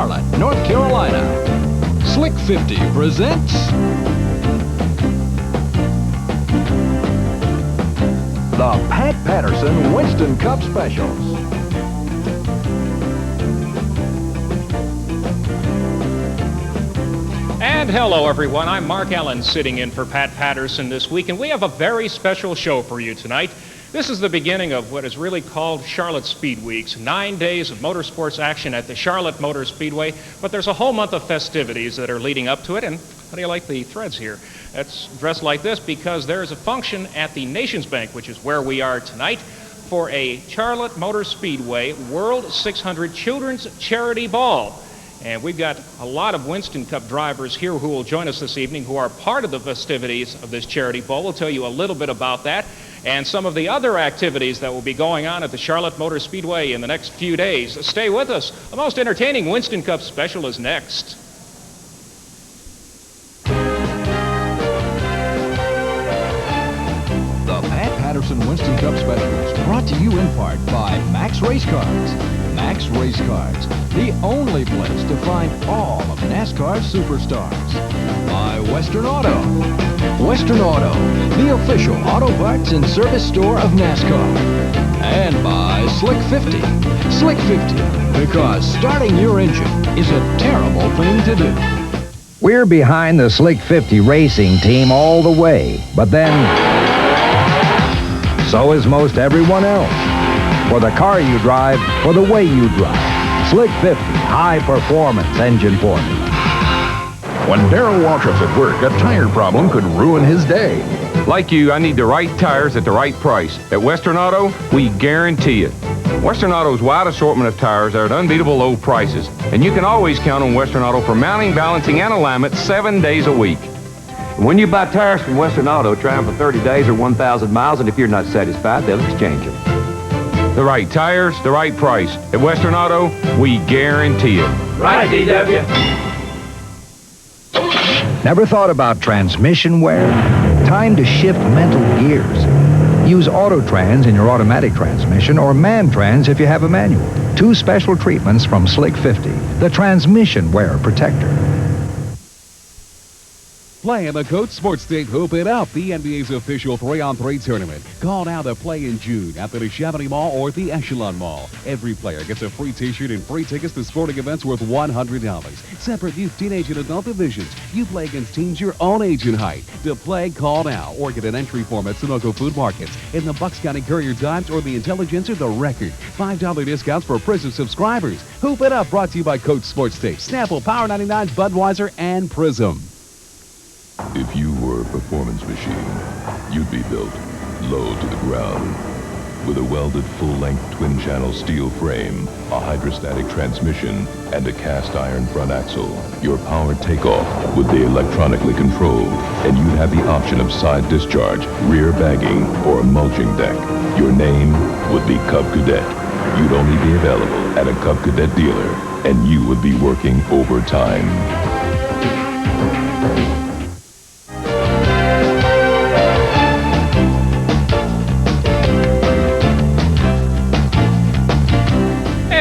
Charlotte, North Carolina. Slick 50 presents the Pat Patterson Winston Cup Specials. And hello, everyone. I'm Mark Allen sitting in for Pat Patterson this week, and we have a very special show for you tonight. This is the beginning of what is really called Charlotte Speedweeks, 9 days of motorsports action at the Charlotte Motor Speedway, but there's a whole month of festivities that are leading up to it, and how do you like the threads here? It's dressed like this because there is a function at the Nations Bank, which is where we are tonight, for a Charlotte Motor Speedway World 600 Children's Charity Ball. And we've got a lot of Winston Cup drivers here who will join us this evening who are part of the festivities of this charity ball. We'll tell you a little bit about that and some of the other activities that will be going on at the Charlotte Motor Speedway in the next few days. Stay with us. The most entertaining Winston Cup special is next. The Pat Patterson Winston Cup Special is brought to you in part by Max Race Cards. Max Race Cards, the only place to find all of NASCAR's superstars. By Western Auto. Western Auto, the official auto parts and service store of NASCAR. And by Slick 50. Slick 50, because starting your engine is a terrible thing to do. We're behind the Slick 50 racing team all the way, but then so is most everyone else. For the car you drive, for the way you drive. Slick 50, high-performance engine formula. When Darrell Waltrip's at work, a tire problem could ruin his day. Like you, I need the right tires at the right price. At Western Auto, we guarantee it. Western Auto's wide assortment of tires are at unbeatable low prices, and you can always count on Western Auto for mounting, balancing, and alignment 7 days a week. When you buy tires from Western Auto, try them for 30 days or 1,000 miles, and if you're not satisfied, they'll exchange them. The right tires, the right price. At Western Auto, we guarantee it. Right, DW. Never thought about transmission wear? Time to shift mental gears. Use Autotrans in your automatic transmission or Man-Trans if you have a manual. 2 special treatments from Slick 50, the transmission wear protector. Play in the Coach Sports State Hoop It Up, the NBA's official 3-on-3 tournament. Call now to play in June at the Chamonix Mall or the Echelon Mall. Every player gets a free t-shirt and free tickets to sporting events worth $100. Separate youth, teenage, and adult divisions. You play against teams your own age and height. To play, call now or get an entry form at Sunoco Food Markets, in the Bucks County Courier Times, or the Intelligence or the Record. $5 discounts for Prism subscribers. Hoop It Up, brought to you by Coach Sports State, Snapple, Power 99, Budweiser, and Prism. If you were a performance machine, you'd be built low to the ground. With a welded full-length twin-channel steel frame, a hydrostatic transmission, and a cast-iron front axle, your power takeoff would be electronically controlled, and you'd have the option of side discharge, rear bagging, or mulching deck. Your name would be Cub Cadet. You'd only be available at a Cub Cadet dealer, and you would be working overtime.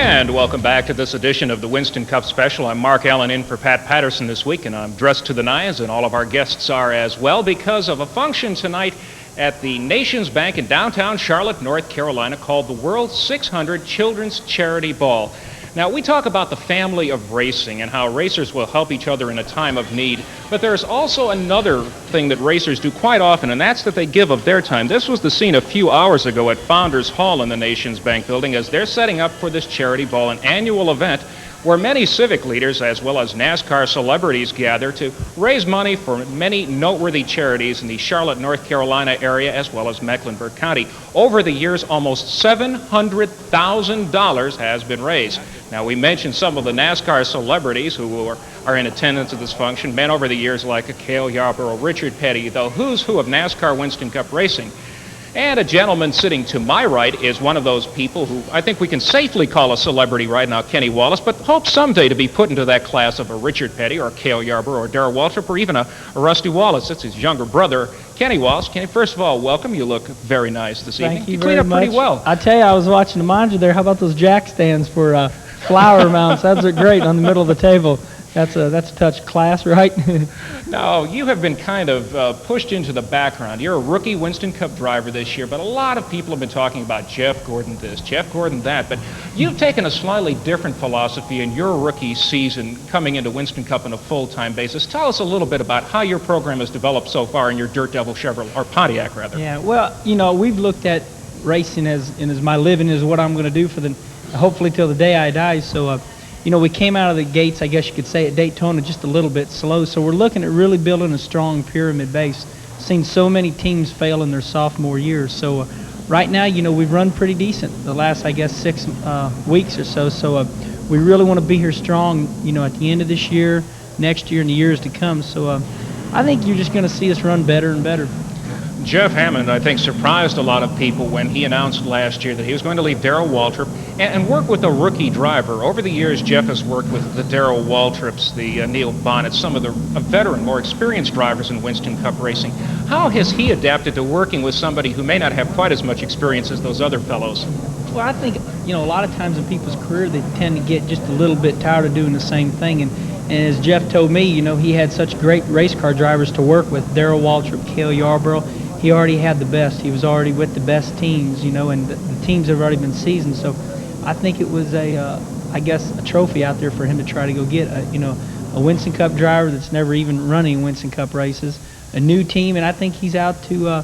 And welcome back to this edition of the Winston Cup Special. I'm Mark Allen in for Pat Patterson this week, and I'm dressed to the nines, and all of our guests are as well, because of a function tonight at the Nations Bank in downtown Charlotte, North Carolina, called the World 600 Children's Charity Ball. Now, we talk about the family of racing and how racers will help each other in a time of need, but there's also another thing that racers do quite often, and that's that they give of their time. This was the scene a few hours ago at Founders Hall in the Nations Bank building as they're setting up for this charity ball, an annual event where many civic leaders as well as NASCAR celebrities gather to raise money for many noteworthy charities in the Charlotte, North Carolina area as well as Mecklenburg County. Over the years, almost $700,000 has been raised. Now, we mentioned some of the NASCAR celebrities who are in attendance at this function, men over the years like Cale, Yarborough, Richard Petty, the who's who of NASCAR Winston Cup racing. And a gentleman sitting to my right is one of those people who I think we can safely call a celebrity right now, Kenny Wallace, but hopes someday to be put into that class of a Richard Petty or a Cale Yarborough or Darrell Waltrip or even a Rusty Wallace. That's his younger brother, Kenny Wallace. Kenny, first of all, welcome. You look very nice this evening. Thank you clean very up pretty much. well. I tell you, I was watching the monitor there. How about those jack stands for flower mounts. That's great on the middle of the table. That's a touch class, right? Now, you have been kind of pushed into the background. You're a rookie Winston Cup driver this year, but a lot of people have been talking about Jeff Gordon this, Jeff Gordon that, but you've taken a slightly different philosophy in your rookie season coming into Winston Cup on a full-time basis. Tell us a little bit about how your program has developed so far in your Dirt Devil Chevrolet, or Pontiac, rather. Yeah, well, we've looked at racing as my living is what I'm going to do for hopefully till the day I die, so we came out of the gates, I guess you could say, at Daytona just a little bit slow. So we're looking at really building a strong pyramid base. Seen so many teams fail in their sophomore years. So right now, we've run pretty decent the last, I guess, 6 weeks or so. So we really want to be here strong, at the end of this year, next year, and the years to come. So I think you're just going to see us run better and better. Jeff Hammond, I think, surprised a lot of people when he announced last year that he was going to leave Darrell Waltrip and work with a rookie driver. Over the years, Jeff has worked with the Darrell Waltrips, the Neil Bonnets, some of the veteran, more experienced drivers in Winston Cup racing. How has he adapted to working with somebody who may not have quite as much experience as those other fellows? Well, I think, a lot of times in people's career, they tend to get just a little bit tired of doing the same thing. And as Jeff told me, he had such great race car drivers to work with, Darrell Waltrip, Cale, Yarborough. He already had the best. He was already with the best teams, and the teams have already been seasoned. So I think it was a trophy out there for him to try to go get, a Winston Cup driver that's never even running Winston Cup races, a new team, and I think he's out to,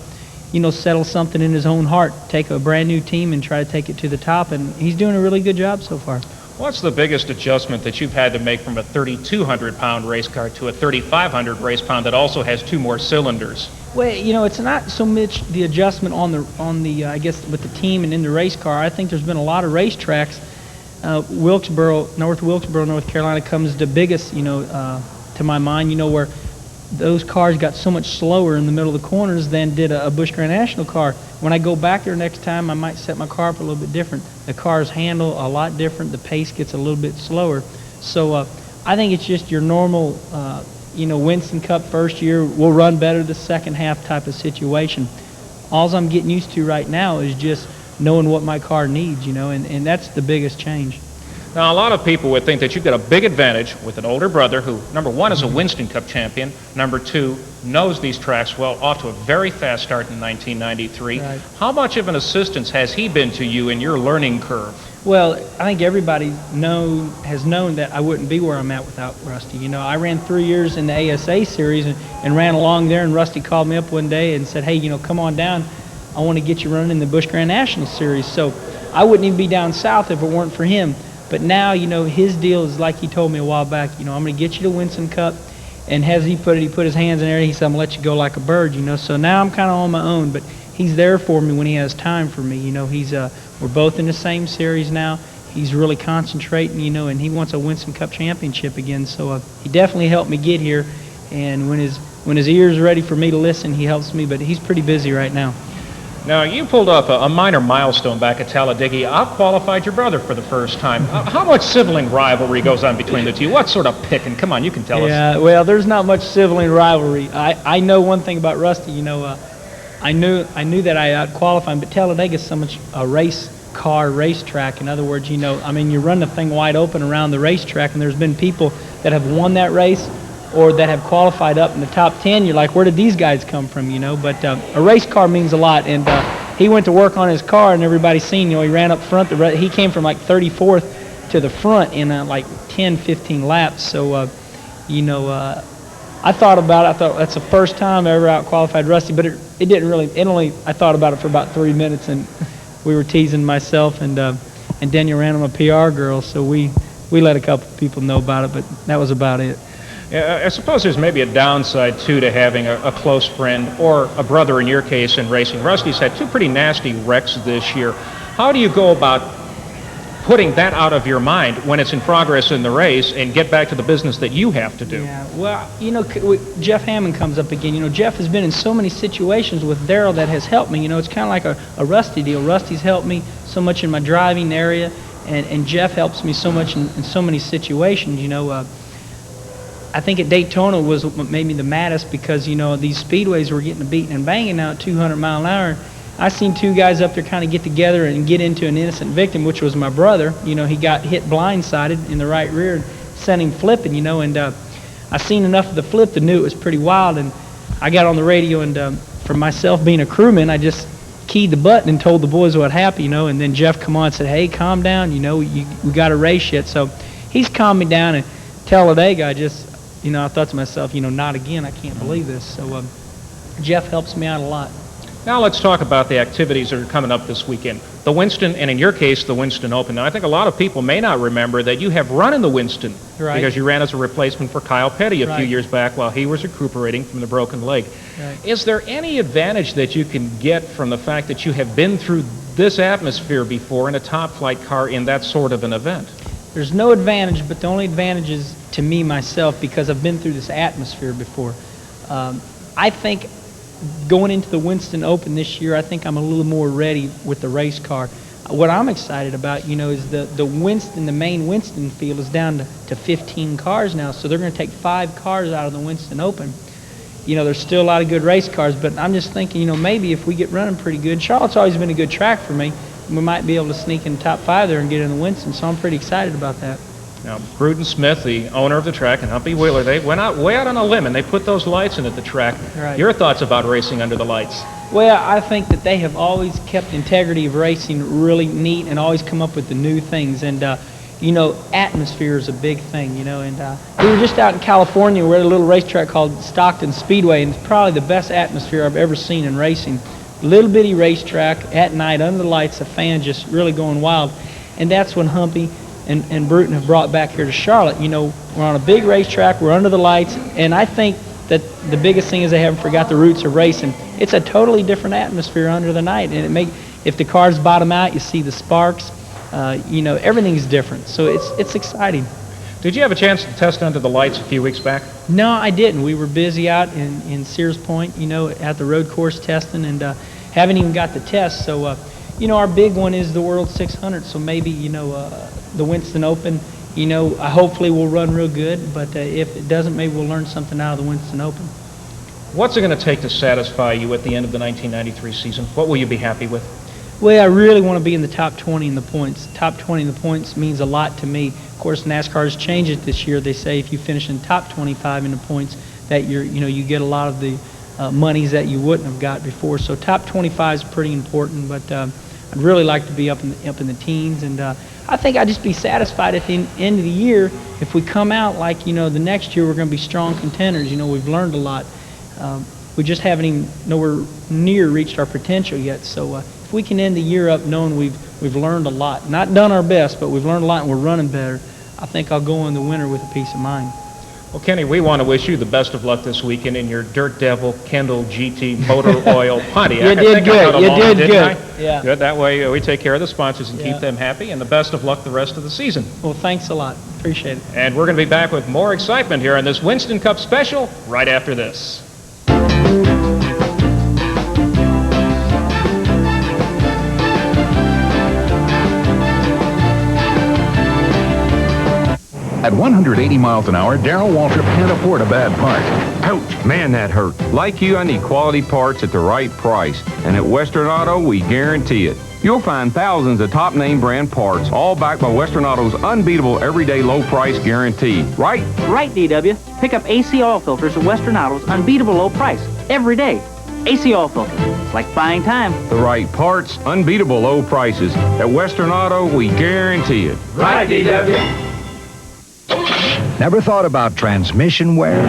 settle something in his own heart, take a brand new team and try to take it to the top, and he's doing a really good job so far. What's the biggest adjustment that you've had to make from a 3,200-pound race car to a 3,500 race pound that also has 2 more cylinders? Well, it's not so much the adjustment on the I guess with the team and in the race car. I think there's been a lot of racetracks. North Wilkesboro, North Carolina comes the biggest, to my mind, where those cars got so much slower in the middle of the corners than did a Busch Grand National car. When I go back there next time, I might set my car up a little bit different. The cars handle a lot different. The pace gets a little bit slower. So I think it's just your normal, Winston Cup first year will run better the second half type of situation. All I'm getting used to right now is just knowing what my car needs, and that's the biggest change. Now, a lot of people would think that you've got a big advantage with an older brother who, number one, is a Winston Cup champion, number 2, knows these tracks well, off to a very fast start in 1993. Right. How much of an assistance has he been to you in your learning curve? Well, I think everybody has known that I wouldn't be where I'm at without Rusty. I ran 3 years in the ASA series and ran along there, and Rusty called me up one day and said, hey, come on down. I want to get you running in the Busch Grand National Series. So I wouldn't even be down south if it weren't for him. But now, his deal is like he told me a while back, I'm going to get you to Winston Cup. And as he put his hands in there, he said, I'm going to let you go like a bird, So now I'm kind of on my own, but he's there for me when he has time for me. We're both in the same series now. He's really concentrating, and he wants a Winston Cup championship again. So he definitely helped me get here. And when his ears are ready for me to listen, he helps me, but he's pretty busy right now. Now, you pulled off a minor milestone back at Talladega. Out-qualified your brother for the first time. How much sibling rivalry goes on between the two? What sort of picking? Come on, you can tell us. Yeah, well, there's not much sibling rivalry. I know one thing about Rusty. I knew that I out-qualified him, but Talladega's so much a racetrack. In other words, you run the thing wide open around the racetrack, and there's been people that have won that race or that have qualified up in the top 10, you're like, where did these guys come from, But a race car means a lot, and he went to work on his car, and everybody's seen, he ran up front. He came from like 34th to the front in like 10, 15 laps. So, I thought about it. I thought that's the first time I ever out-qualified Rusty, but it didn't really. I thought about it for about 3 minutes, and we were teasing myself, and Daniel Random, a PR girl, so we let a couple people know about it, but that was about it. I suppose there's maybe a downside, too, to having a close friend or a brother, in your case, in racing. Rusty's had 2 pretty nasty wrecks this year. How do you go about putting that out of your mind when it's in progress in the race and get back to the business that you have to do? Yeah, well, Jeff Hammond comes up again. Jeff has been in so many situations with Darrell that has helped me. It's kind of like a Rusty deal. Rusty's helped me so much in my driving area, and Jeff helps me so much in so many situations, I think at Daytona was what made me the maddest because, these speedways were getting beaten and banging now at 200 mile an hour. I seen two guys up there kind of get together and get into an innocent victim, which was my brother. You know, he got hit blindsided in the right rear and sent him flipping, you know, and I seen enough of the flip to knew it was pretty wild, and I got on the radio, and for myself being a crewman, I just keyed the button and told the boys what happened, you know, and then Jeff come on and said, hey, calm down, you know, we got a race yet. So he's calmed me down, and Talladega, I just, you know, I thought to myself, you know, not again, I can't believe this. So Jeff helps me out a lot. Now let's talk about the activities that are coming up this weekend. The Winston, and in your case, the Winston Open. Now, I think a lot of people may not remember that you have run in the Winston because you ran as a replacement for Kyle Petty a few years back while he was recuperating from the broken leg. Is there any advantage that you can get from the fact that you have been through this atmosphere before in a top flight car in that sort of an event? There's no advantage, but the only advantage is to me, myself, because I've been through this atmosphere before. I think going into the Winston Open this year, I think I'm a little more ready with the race car. What I'm excited about, you know, is the Winston, the main Winston field is down to 15 cars now, so they're going to take 5 cars out of the Winston Open. You know, there's still a lot of good race cars, but I'm just thinking, you know, maybe if we get running pretty good, Charlotte's always been a good track for me, we might be able to sneak in the top 5 there and get in the Winston, so I'm pretty excited about that. Now, Bruton Smith, the owner of the track, and Humpy Wheeler, they went out way out on a limb, and they put those lights in at the track. Your thoughts about racing under the lights? Well, I think that they have always kept integrity of racing really neat and always come up with the new things. And, you know, atmosphere is a big thing, you know. And we were just out in California. We're at a little racetrack called Stockton Speedway, and it's probably the best atmosphere I've ever seen in racing. Little bitty racetrack at night under the lights, the fans just really going wild. And that's when Humpy and Bruton have brought back here to Charlotte. You know, we're on a big racetrack, we're under the lights, and I think that the biggest thing is they haven't forgot the roots of racing. It's a totally different atmosphere under the night, and if the cars bottom out, you see the sparks. You know, everything's different, so it's exciting. Did you have a chance to test under the lights a few weeks back? No, I didn't. We were busy out in Sears Point, you know, at the road course testing, and haven't even got the test. So, you know, our big one is the World 600, so maybe, you know, the Winston Open, you know, hopefully we'll run real good, but if it doesn't, maybe we'll learn something out of the Winston Open. What's it going to take to satisfy you at the end of the 1993 season? What will you be happy with? Well, I really want to be in the top 20 in the points. Top 20 in the points means a lot to me. Of course, NASCAR's changed it this year. They say if you finish in top 25 in the points, that you get a lot of the monies that you wouldn't have got before. So top 25 is pretty important, but I'd really like to be up in the teens, and I think I'd just be satisfied at the end of the year if we come out like, you know, the next year we're going to be strong contenders. You know, we've learned a lot. We just haven't even nowhere near reached our potential yet. So if we can end the year up knowing we've learned a lot, not done our best, but we've learned a lot and we're running better, I think I'll go in the winter with a peace of mind. Well, Kenny, we want to wish you the best of luck this weekend in your Dirt Devil Kendall GT Motor Oil Pontiac. You did good. You did good. Yeah. Good. That way we take care of the sponsors and keep them happy, and the best of luck the rest of the season. Well, thanks a lot. Appreciate it. And we're going to be back with more excitement here on this Winston Cup special right after this. At 180 miles an hour, Darrell Waltrip can't afford a bad part. Ouch, man, that hurt. Like you, I need quality parts at the right price. And at Western Auto, we guarantee it. You'll find thousands of top name brand parts, all backed by Western Auto's unbeatable everyday low price guarantee. Right? Right, DW. Pick up AC oil filters at Western Auto's unbeatable low price every day. AC oil filter. It's like buying time. The right parts, unbeatable low prices. At Western Auto, we guarantee it. Right, DW. Never thought about transmission wear?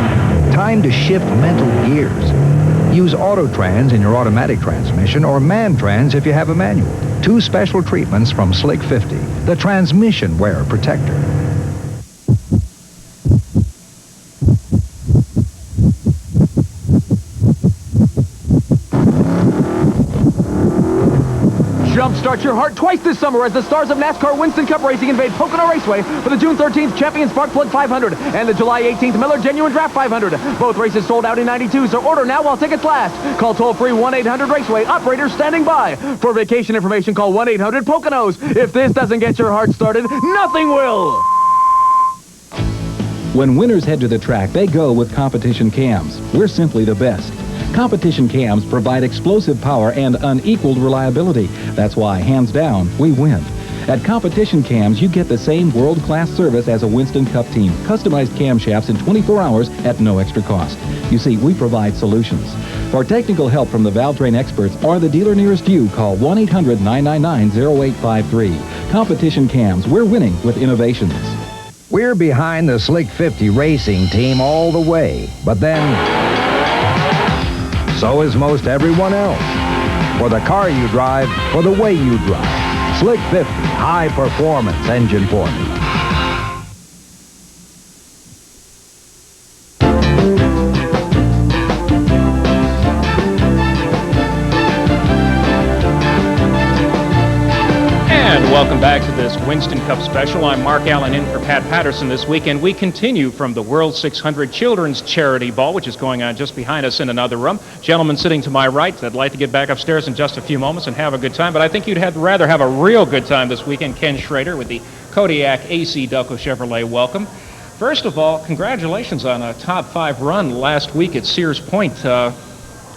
Time to shift mental gears. Use Autotrans in your automatic transmission or Man-Trans if you have a manual. 2 special treatments from Slick 50, the transmission wear protector. Jumpstart your heart twice this summer as the stars of NASCAR Winston Cup Racing invade Pocono Raceway for the June 13th Champion Spark Plug 500 and the July 18th Miller Genuine Draft 500. Both races sold out in 92, so order now while tickets last. Call toll-free 1-800-RACEWAY. Operators standing by. For vacation information, call 1-800-POCONOS. If this doesn't get your heart started, nothing will. When winners head to the track, they go with competition cams. We're simply the best. Competition cams provide explosive power and unequaled reliability. That's why, hands down, we win. At Competition Cams, you get the same world-class service as a Winston Cup team. Customized camshafts in 24 hours at no extra cost. You see, we provide solutions. For technical help from the Valtrain experts or the dealer nearest you, call 1-800-999-0853. Competition Cams, we're winning with innovations. We're behind the Slick 50 racing team all the way, but then so is most everyone else. For the car you drive, for the way you drive. Slick 50, high performance engine formula. Welcome back to this Winston Cup special. I'm Mark Allen in for Pat Patterson this week, and we continue from the World 600 Children's Charity Ball, which is going on just behind us in another room. Gentleman sitting to my right, I'd like to get back upstairs in just a few moments and have a good time, but I think you'd rather have a real good time this weekend. Ken Schrader with the Kodiak AC Delco Chevrolet. Welcome. First of all, congratulations on a top 5 run last week at Sears Point.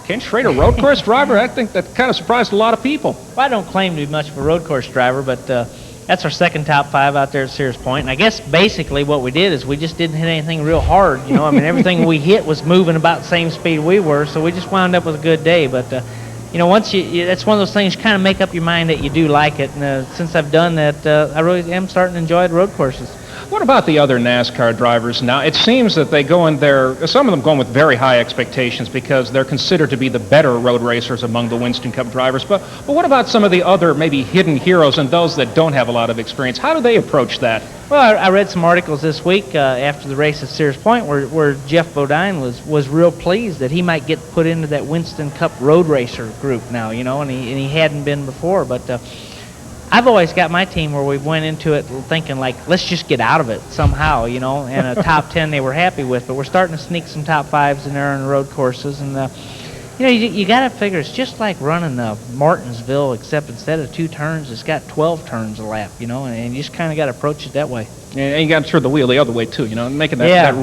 Ken Schrader, road course driver, I think that kind of surprised a lot of people. Well, I don't claim to be much of a road course driver, but that's our second top 5 out there at Sears Point. And I guess basically what we did is we just didn't hit anything real hard. You know, I mean, everything we hit was moving about the same speed we were, so we just wound up with a good day. But, you know, once that's one of those things, you kind of make up your mind that you do like it. And since I've done that, I really am starting to enjoy the road courses. What about the other NASCAR drivers now? It seems that they go in there, some of them going with very high expectations because they're considered to be the better road racers among the Winston Cup drivers. But what about some of the other maybe hidden heroes and those that don't have a lot of experience? How do they approach that? Well, I read some articles this week after the race at Sears Point where Jeff Bodine was real pleased that he might get put into that Winston Cup road racer group now, you know, and he hadn't been before. But I've always got my team where we went into it thinking, like, let's just get out of it somehow, you know, and a top 10 they were happy with. But we're starting to sneak some top 5s in there on the road courses. And, you know, you got to figure it's just like running Martinsville, except instead of 2 turns, it's got 12 turns a lap, you know, and you just kind of got to approach it that way. And you got to turn the wheel the other way, too, you know, making that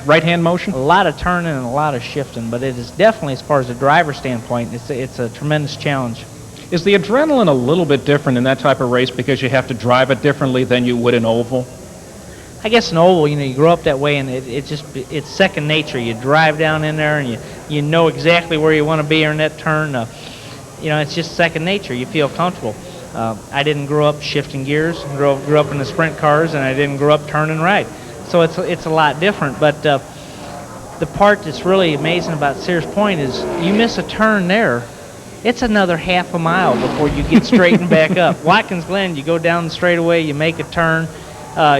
right-hand motion. A lot of turning and a lot of shifting, but it is definitely, as far as a driver standpoint, it's a tremendous challenge. Is the adrenaline a little bit different in that type of race because you have to drive it differently than you would an oval? I guess an oval, you know, you grow up that way, and it's second nature. You drive down in there, and you know exactly where you want to be in that turn. You know, it's just second nature. You feel comfortable. I didn't grow up shifting gears. Grew up in the sprint cars, and I didn't grow up turning right. So it's a lot different. But the part that's really amazing about Sears Point is you miss a turn there, it's another half a mile before you get straightened back up. Watkins Glen, you go down the straightaway, you make a turn,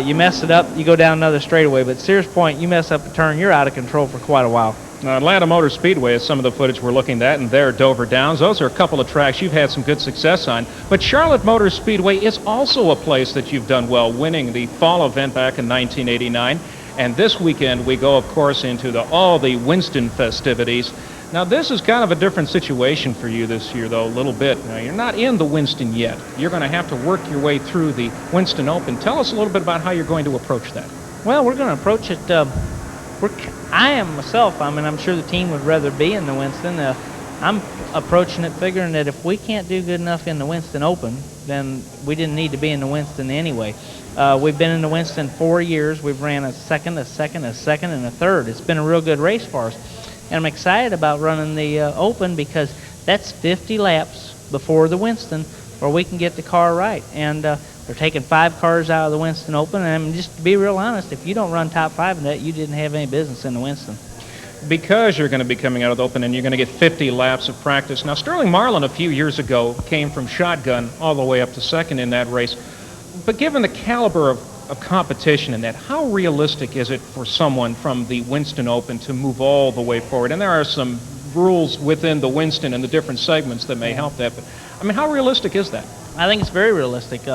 you mess it up, you go down another straightaway. But Sears Point, you mess up a turn, you're out of control for quite a while. Now, Atlanta Motor Speedway is some of the footage we're looking at, and there, Dover Downs. Those are a couple of tracks you've had some good success on. But Charlotte Motor Speedway is also a place that you've done well, winning the fall event back in 1989. And this weekend, we go, of course, into all the Winston festivities. Now, this is kind of a different situation for you this year, though, a little bit. Now, you're not in the Winston yet. You're going to have to work your way through the Winston Open. Tell us a little bit about how you're going to approach that. Well, we're going to approach it. I am myself. I mean, I'm sure the team would rather be in the Winston. I'm approaching it figuring that if we can't do good enough in the Winston Open, then we didn't need to be in the Winston anyway. We've been in the Winston 4 years. We've ran a second, and a third. It's been a real good race for us. And I'm excited about running the Open because that's 50 laps before the Winston where we can get the car right. And they're taking 5 cars out of the Winston Open. And just to be real honest, if you don't run top 5 in that, you didn't have any business in the Winston. Because you're going to be coming out of the Open and you're going to get 50 laps of practice. Now, Sterling Marlin a few years ago came from shotgun all the way up to second in that race. But given the caliber of competition in that, how realistic is it for someone from the Winston Open to move all the way forward? And there are some rules within the Winston and the different segments that may help that. But, I mean, how realistic is that? I think it's very realistic.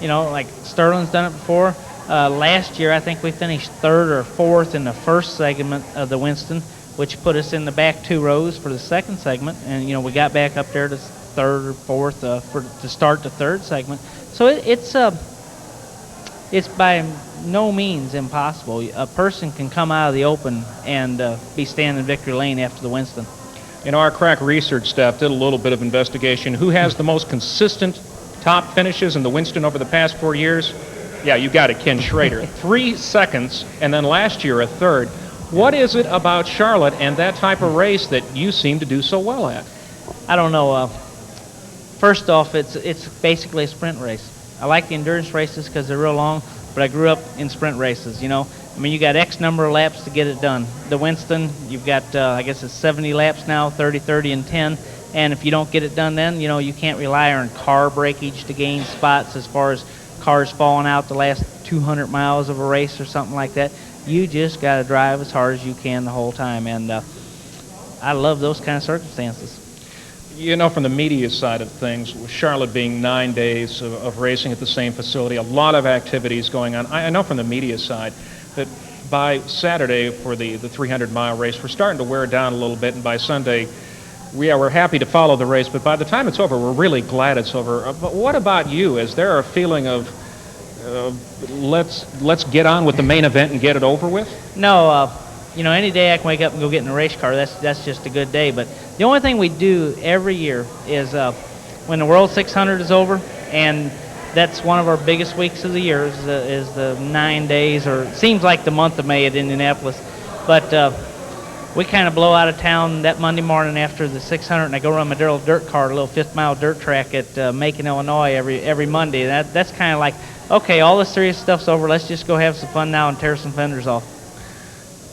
You know, like Sterling's done it before. Last year, I think we finished 3rd or 4th in the first segment of the Winston, which put us in the back 2 rows for the second segment. And, you know, we got back up there to 3rd or 4th to start the 3rd segment. So it's by no means impossible. A person can come out of the Open and be standing in victory lane after the Winston. Our crack research staff did a little bit of investigation. Who has the most consistent top finishes in the Winston over the past 4 years? Yeah, you got it, Ken Schrader. 3 seconds, and then last year a third. What is it about Charlotte and that type of race that you seem to do so well at? I don't know. First off, it's basically a sprint race. I like the endurance races because they're real long, but I grew up in sprint races, you got X number of laps to get it done. The Winston, you've got, I guess it's 70 laps now, 30, 30, and 10. And if you don't get it done then, you can't rely on car breakage to gain spots as far as cars falling out the last 200 miles of a race or something like that. You just got to drive as hard as you can the whole time. And I love those kind of circumstances. From the media side of things, with Charlotte being 9 days of racing at the same facility, a lot of activities going on. I know from the media side that by Saturday for the 300-mile race, we're starting to wear down a little bit, and by Sunday, we're happy to follow the race, but by the time it's over, we're really glad it's over. But what about you? Is there a feeling of let's get on with the main event and get it over with? No, any day I can wake up and go get in a race car, that's just a good day. But the only thing we do every year is when the World 600 is over, and that's one of our biggest weeks of the year, is the 9 days, or it seems like the month of May at Indianapolis. But we kind of blow out of town that Monday morning after the 600, and I go run my little dirt car, a little 5th-mile dirt track at Macon, Illinois every Monday. That's kind of like, okay, all the serious stuff's over. Let's just go have some fun now and tear some fenders off.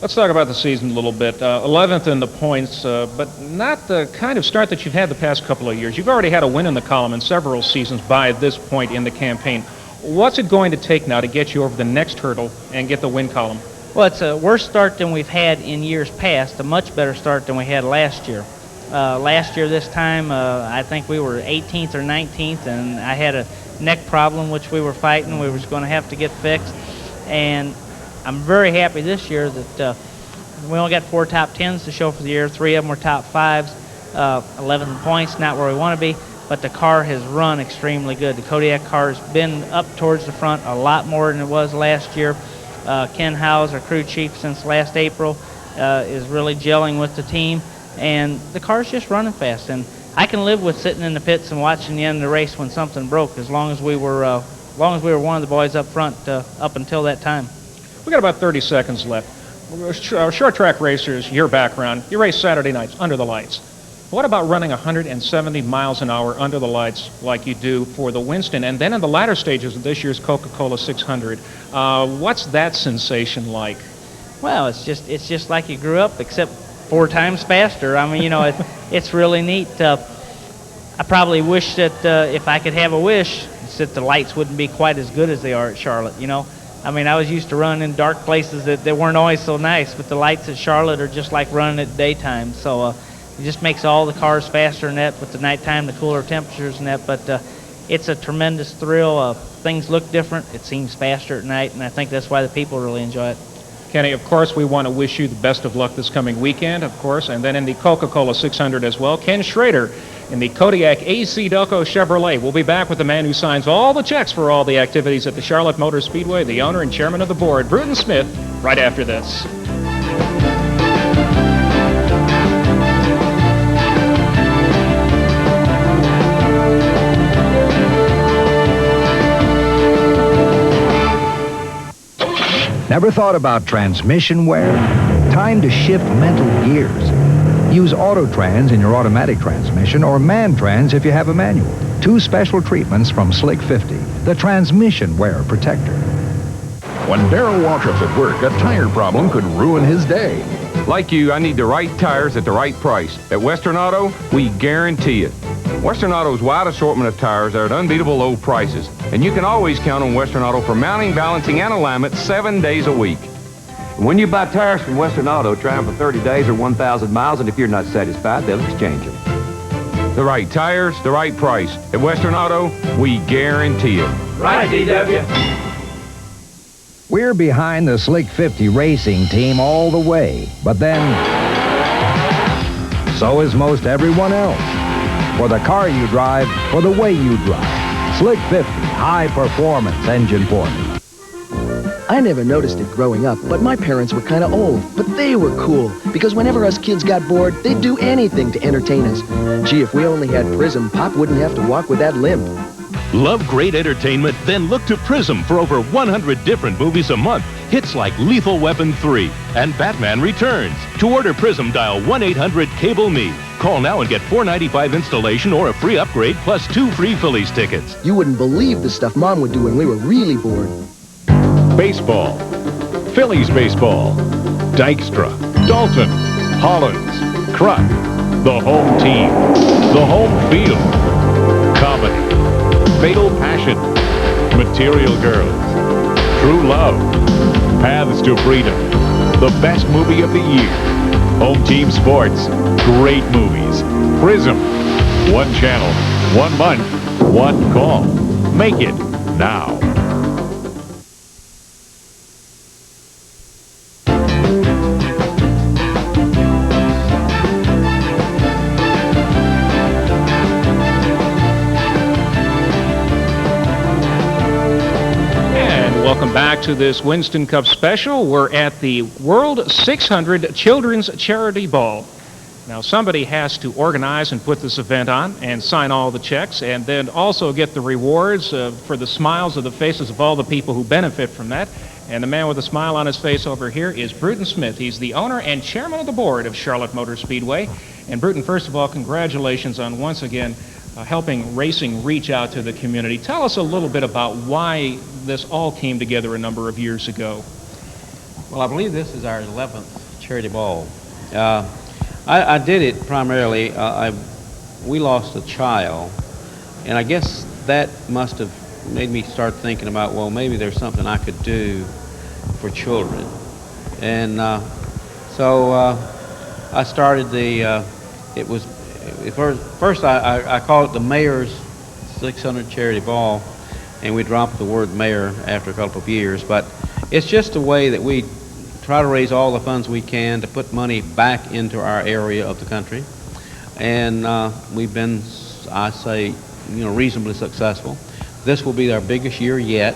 Let's talk about the season a little bit. 11th in the points, but not the kind of start that you've had the past couple of years. You've already had a win in the column in several seasons by this point in the campaign. What's it going to take now to get you over the next hurdle and get the win column? Well, it's a worse start than we've had in years past, a much better start than we had last year. Last year this time, I think we were 18th or 19th, and I had a neck problem which we were fighting. We were going to have to get fixed, and I'm very happy this year that we only got 4 top 10s to show for the year. 3 of them were top 5s, 11th in points, not where we want to be, but the car has run extremely good. The Kodiak car has been up towards the front a lot more than it was last year. Ken Howes, our crew chief since last April, is really gelling with the team, and the car's just running fast. And I can live with sitting in the pits and watching the end of the race when something broke, as long as we were one of the boys up front up until that time. We got about 30 seconds left. Short track racers, your background, you race Saturday nights under the lights. What about running 170 miles an hour under the lights like you do for the Winston, and then in the latter stages of this year's Coca-Cola 600? What's that sensation like? Well, it's just like you grew up, except 4 times faster. I mean, it's really neat. I probably wish that if I could have a wish, that the lights wouldn't be quite as good as they are at Charlotte. I mean, I was used to running in dark places that weren't always so nice, but the lights at Charlotte are just like running at daytime. So it just makes all the cars faster and that, with the nighttime, the cooler temperatures and that. But it's a tremendous thrill. Things look different. It seems faster at night, and I think that's why the people really enjoy it. Kenny, of course, we want to wish you the best of luck this coming weekend, of course, and then in the Coca-Cola 600 as well. Ken Schrader in the Kodiak AC Delco Chevrolet. We'll be back with the man who signs all the checks for all the activities at the Charlotte Motor Speedway, the owner and chairman of the board, Bruton Smith, right after this. Never thought about transmission wear? Time to shift mental gears. Use Autotrans in your automatic transmission or Man-Trans if you have a manual. 2 special treatments from Slick 50, the transmission wear protector. When Darryl Waltrip's at work, a tire problem could ruin his day. Like you, I need the right tires at the right price. At Western Auto, we guarantee it. Western Auto's wide assortment of tires are at unbeatable low prices, and you can always count on Western Auto for mounting, balancing, and alignment 7 days a week. When you buy tires from Western Auto, try them for 30 days or 1,000 miles, and if you're not satisfied, they'll exchange them. The right tires, the right price. At Western Auto, we guarantee it. Right, DW. We're behind the Slick 50 racing team all the way, but then so is most everyone else. For the car you drive, for the way you drive. Slick 50, high performance engine formula. I never noticed it growing up, but my parents were kind of old. But they were cool, because whenever us kids got bored, they'd do anything to entertain us. Gee, if we only had Prism, Pop wouldn't have to walk with that limp. Love great entertainment? Then look to Prism for over 100 different movies a month. Hits like Lethal Weapon 3 and Batman Returns. To order Prism, dial 1-800-CABLE-ME. Call now and get $4.95 installation or a free upgrade plus 2 free Phillies tickets. You wouldn't believe the stuff Mom would do when we were really bored. Baseball. Phillies baseball. Dykstra. Dalton. Hollins. Kruk. The home team. The home field. Comedy. Fatal Passion. Material Girls. True Love. Paths to Freedom. The best movie of the year. Home Team Sports. Great movies. Prism. One channel. 1 month. 1 call. Make it now. Welcome back to this Winston Cup special. We're at the World 600 Children's Charity Ball. Now, somebody has to organize and put this event on and sign all the checks and then also get the rewards for the smiles of the faces of all the people who benefit from that. And the man with a smile on his face over here is Bruton Smith. He's the owner and chairman of the board of Charlotte Motor Speedway. And Bruton, first of all, congratulations on once again helping racing reach out to the community. Tell us a little bit about why this all came together a number of years ago. Well, I believe this is our 11th charity ball. I did it primarily, we lost a child, and I guess that must have made me start thinking about, well, maybe there's something I could do for children. And so I started first I called it the Mayor's 600 Charity Ball, and we dropped the word mayor after a couple of years. But it's just a way that we try to raise all the funds we can to put money back into our area of the country. And we've been, I say, reasonably successful. This will be our biggest year yet.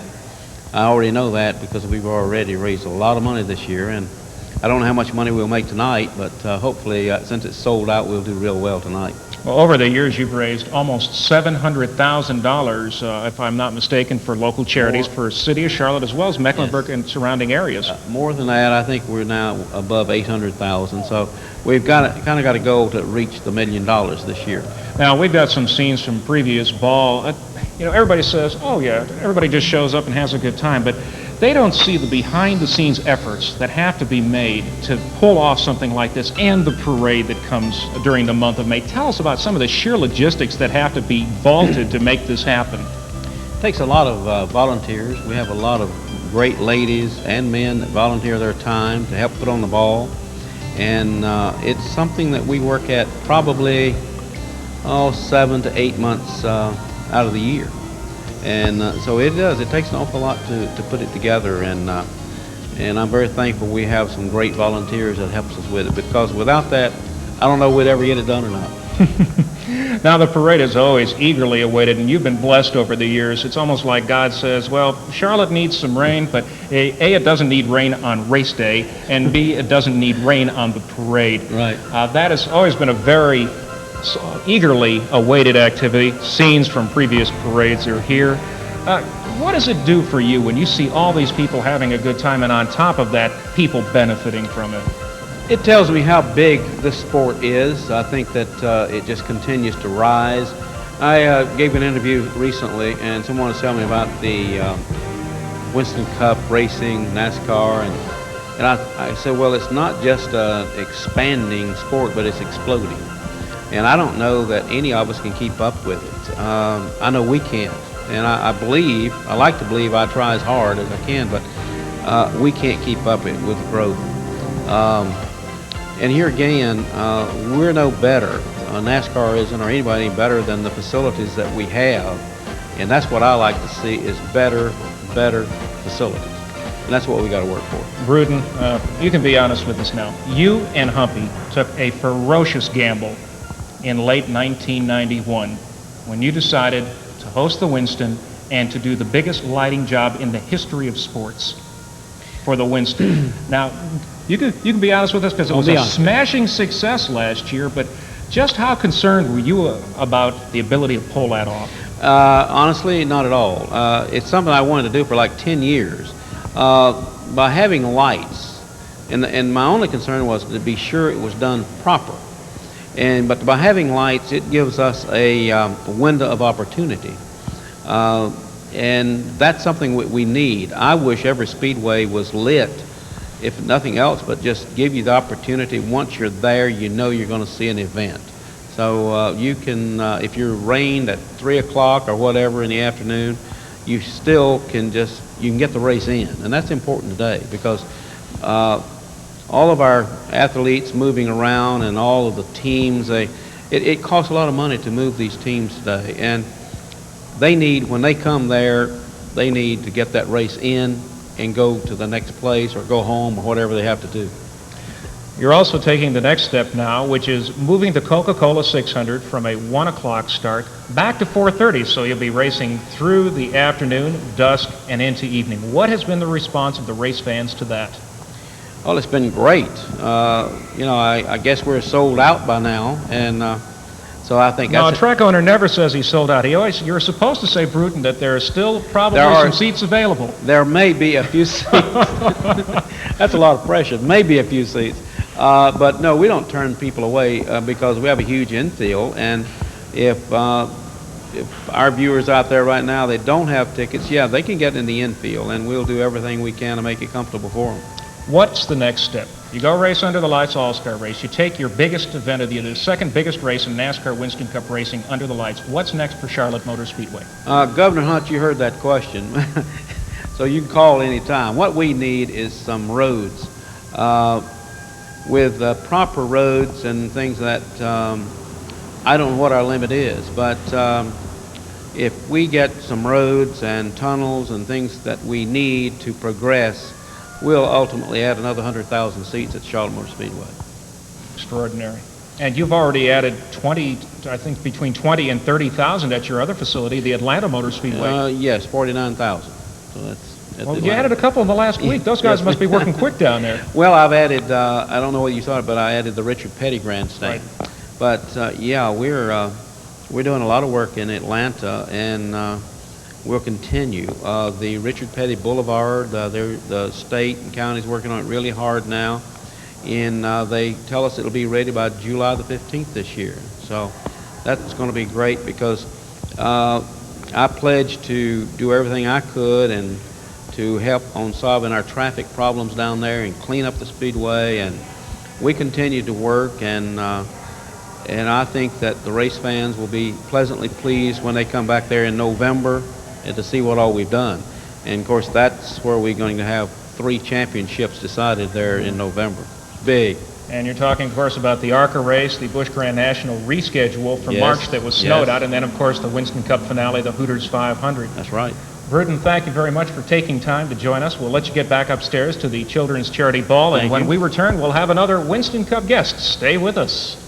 I already know that because we've already raised a lot of money this year. And I don't know how much money we'll make tonight, but hopefully, since it's sold out, we'll do real well tonight. Well, over the years, you've raised almost $700,000, if I'm not mistaken, for local charities for City of Charlotte as well as Mecklenburg and surrounding areas. More than that, I think we're now above $800,000. So we've kind of got a goal to reach the $1 million this year. Now, we've got some scenes from previous ball. Everybody says, oh, yeah, everybody just shows up and has a good time. But they don't see the behind-the-scenes efforts that have to be made to pull off something like this and the parade that comes during the month of May. Tell us about some of the sheer logistics that have to be vaulted to make this happen. It takes a lot of volunteers. We have a lot of great ladies and men that volunteer their time to help put on the ball. And it's something that we work at probably 7 to 8 months out of the year. And so it does. It takes an awful lot to put it together, and I'm very thankful we have some great volunteers that helps us with it, because without that, I don't know we'd ever get it done or not. Now, the parade is always eagerly awaited, and you've been blessed over the years. It's almost like God says, well, Charlotte needs some rain, but A, it doesn't need rain on race day, and B, it doesn't need rain on the parade. Right. That has always been a very eagerly awaited activity. Scenes from previous parades are here. What does it do for you when you see all these people having a good time, and on top of that, people benefiting from it? It tells me how big this sport is. I think that it just continues to rise. I gave an interview recently, and someone was telling me about the Winston Cup racing, NASCAR, and I said, well, it's not just an expanding sport, but it's exploding. And I don't know that any of us can keep up with it. I know we can't. And I like to believe I try as hard as I can, but we can't keep up with growth. And here again, we're no better. NASCAR isn't, or anybody any better than the facilities that we have. And that's what I like to see, is better facilities. And that's what we got to work for. Bruton, you can be honest with us now. You and Humpy took a ferocious gamble in late 1991 when you decided to host the Winston and to do the biggest lighting job in the history of sports. for the Winston. Now, you can be honest with us, because it was a smashing success last year, but just how concerned were you about the ability to pull that off? Honestly, not at all. It's something I wanted to do for like 10 years. By having lights, and my only concern was to be sure it was done proper. But by having lights, it gives us a window of opportunity. And that's something we need. I wish every speedway was lit, if nothing else, but just give you the opportunity. Once you're there, you know you're going to see an event. So you can, if you're rained at 3 o'clock or whatever in the afternoon, you still can you can get the race in. And that's important today, because all of our athletes moving around and all of the teams, it costs a lot of money to move these teams today. And they need, when they come there, they need to get that race in and go to the next place or go home or whatever they have to do. You're also taking the next step now, which is moving the Coca-Cola 600 from a 1 o'clock start back to 4:30, so you'll be racing through the afternoon, dusk, and into evening. What has been the response of the race fans to that? Well, it's been great. I guess we're sold out by now, and so I think a track owner never says he's sold out. You're supposed to say, Bruton, that there are still probably some seats available. There may be a few seats. That's a lot of pressure. Maybe a few seats. But no, we don't turn people away because we have a huge infield, and if our viewers out there right now, they don't have tickets, yeah, they can get in the infield, and we'll do everything we can to make it comfortable for them. What's the next step? You go race Under the Lights All-Star Race. You take your biggest event of the year, the second biggest race in NASCAR Winston Cup racing, Under the Lights. What's next for Charlotte Motor Speedway? Governor Hunt, you heard that question, so you can call any time. What we need is some roads. With proper roads and things that I don't know what our limit is, but if we get some roads and tunnels and things that we need to progress, we'll ultimately add another 100,000 seats at Charlotte Motor Speedway. Extraordinary. And you've already added 20, I think between 20 and 30,000 at your other facility, the Atlanta Motor Speedway. Yes, 49,000. So that's. Well, you added a couple in the last week. Those guys must be working quick down there. Well, I've added, I don't know what you thought, but I added the Richard Petty Grandstand. Right. But yeah, we're doing a lot of work in Atlanta, and we'll continue. The Richard Petty Boulevard, the state and county's working on it really hard now, and they tell us it'll be ready by July the 15th this year. So that's going to be great, because I pledged to do everything I could and to help on solving our traffic problems down there and clean up the speedway, and we continue to work, and I think that the race fans will be pleasantly pleased when they come back there in November and to see what all we've done. And of course, that's where we're going to have 3 championships decided there in November. Big. And you're talking, of course, about the ARCA race, the Busch Grand National reschedule for March that was snowed out, and then, of course, the Winston Cup finale, the Hooters 500. That's right. Bruton, thank you very much for taking time to join us. We'll let you get back upstairs to the Children's Charity Ball, and when we return, we'll have another Winston Cup guest. Stay with us.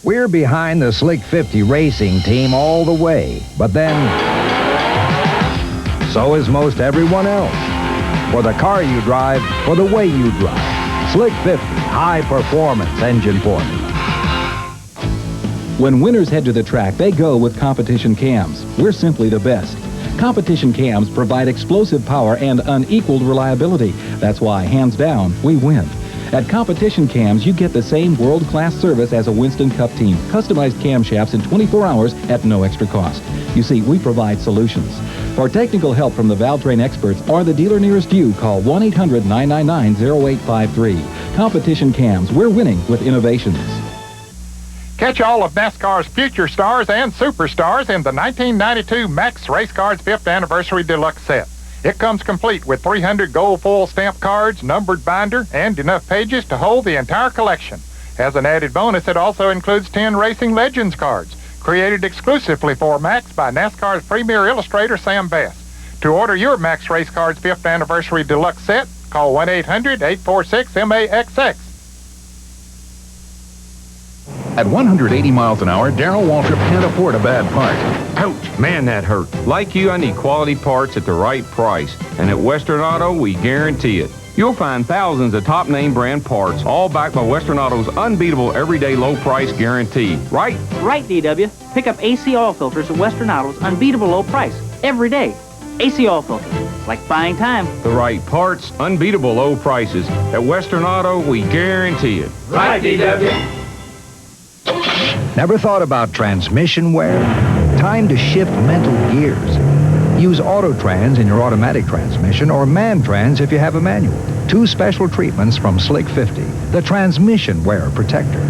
We're behind the Slick 50 racing team all the way, but then so is most everyone else. For the car you drive, for the way you drive. Slick 50, high performance engine formula. When winners head to the track, they go with competition cams. We're simply the best. Competition cams provide explosive power and unequaled reliability. That's why, hands down, we win. At Competition Cams, you get the same world-class service as a Winston Cup team. Customized camshafts in 24 hours at no extra cost. You see, we provide solutions. For technical help from the Valtrain experts or the dealer nearest you, call 1-800-999-0853. Competition Cams, we're winning with innovations. Catch all of NASCAR's future stars and superstars in the 1992 Max Race Cards 5th Anniversary Deluxe Set. It comes complete with 300 gold foil stamp cards, numbered binder, and enough pages to hold the entire collection. As an added bonus, it also includes 10 Racing Legends cards, created exclusively for Max by NASCAR's premier illustrator, Sam Bass. To order your Max Race Cards 5th Anniversary Deluxe Set, call 1-800-846-MAXX. At 180 miles an hour, Darrell Waltrip can't afford a bad part. Ouch, man, that hurt. Like you, I need quality parts at the right price. And at Western Auto, we guarantee it. You'll find thousands of top name brand parts, all backed by Western Auto's unbeatable everyday low price guarantee. Right? Right, DW. Pick up AC oil filters at Western Auto's unbeatable low price every day. AC oil filters. It's like buying time. The right parts, unbeatable low prices. At Western Auto, we guarantee it. Right, DW. Never thought about transmission wear? Time to shift mental gears. Use Autotrans in your automatic transmission or Man-Trans if you have a manual. 2 special treatments from Slick 50, the transmission wear protector.